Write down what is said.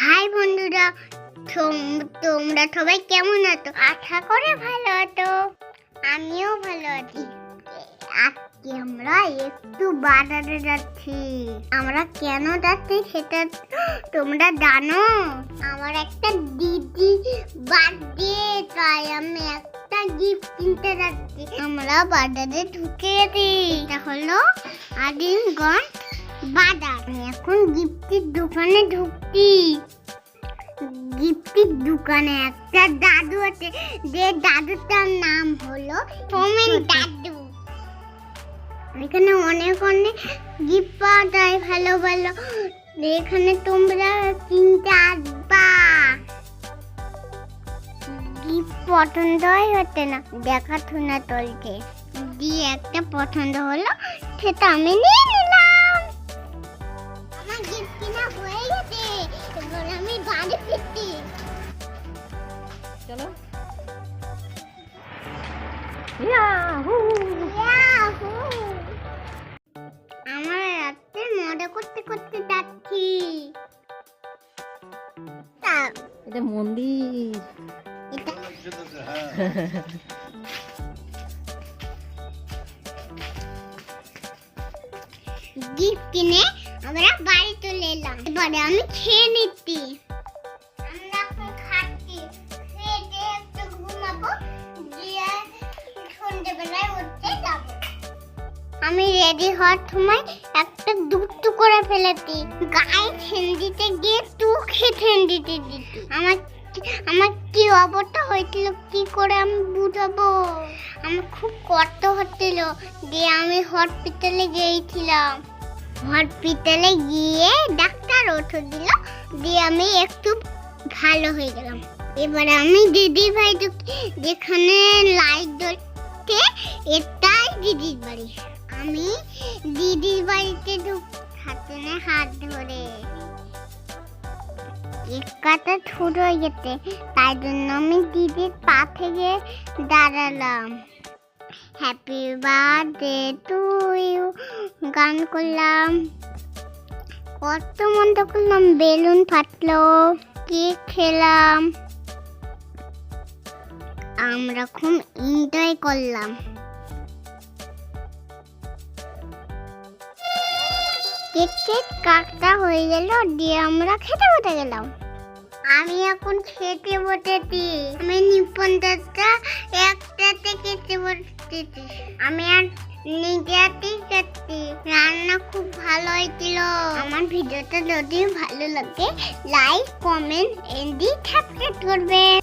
High বন্ধুরা, তোমরা সবাই কেমন আছো? আশা করে ভালো আছো। আমিও ভালো আছি। আজকে আমরা একটু বাজারে যাচ্ছি। আমরা কেন যাচ্ছি সেটা তোমরা জানো? আমার একটা দিদি বার্থডে, তাই আমি একটা গিফট কিনতে যাচ্ছি। আমরা বাজারে ঢুকে গেছি। এটা হলো আজিমগঞ্জ বাজার। এখন গিফটের দোকানে ঢুকছি। গিফটের দোকানে একটা দাদু আছে, যে দাদুটার নাম হলো হোমেন দাদু। এখানে অনেক অনেক গিফট পাওয়া যায়, ভালো ভালো। এখানে তোমরা কিনতে আসবা। গিফট পছন্দই হচ্ছে না, দেখাশোনা চলছে। দিয়ে একটা পছন্দ হলো, সেটা আমি নিয়ে নিলাম। আমার গিফট কিনা হয়ে গেছে, এবার আমি বাড়ি ফিরছি। চলো। ইয়াহু! আমরা রাতে মজা করতে করতে যাচ্ছি। এটা মন্দির। এটা গিফট কিনে আমরা বাড়ি চলে এলাম। এবারে আমি খেয়ে নিচ্ছি। আমরা এখন খাচ্ছি, খেয়ে একটু ঘুমাবো, দিয়ে সন্ধ্যেবেলায় উঠতে যাব। আমি রেডি হওয়ার সময় একটা দুধ করে ফেলেছি। গায়ে ঠেন্ডিতে গিয়ে চোখে ঠেন্ডিতে দিচ্ছি। আমার কি অবস্থা হয়েছিল কি করে আমি বুঝাবো। আমার খুব কষ্ট হচ্ছিল। দিয়ে আমি হসপিটালে গিয়েছিলাম। হসপিটালে গিয়ে ডাক্তার ওষুধ দিল, দিয়ে আমি একটু ভালো হয়ে গেলাম। এবার আমি দিদি ভাই যেখানে লাইট জ্বলছে, এটাই দিদির বাড়ি। আমি দিদির বাড়িতে হাতে হাত ধরে একটা ছোট হয়ে গেছে, তাই জন্য আমি দিদির পা থেকে দাঁড়ালাম। হ্যাপি বার্থডে টু ইউ গান করলাম, কত মন্দ করলাম, বেলুন ফাটলো, কেক খেলাম, আমরা খুব এনজয় করলাম। কেক কাটা হয়ে গেল, দিয়ে আমরা খেতে বসে গেলাম। আমি এখন খেতে বসেছি। আমি নিপনটা একটাতে খেতে বসেছি। আমি আর নিজেতেই খাচ্ছি। রান্না খুব ভালো হয়েছিল। আমার ভিডিওটা যদি ভালো লাগে, লাইক কমেন্ট এন্ড সাবস্ক্রাইব করবেন।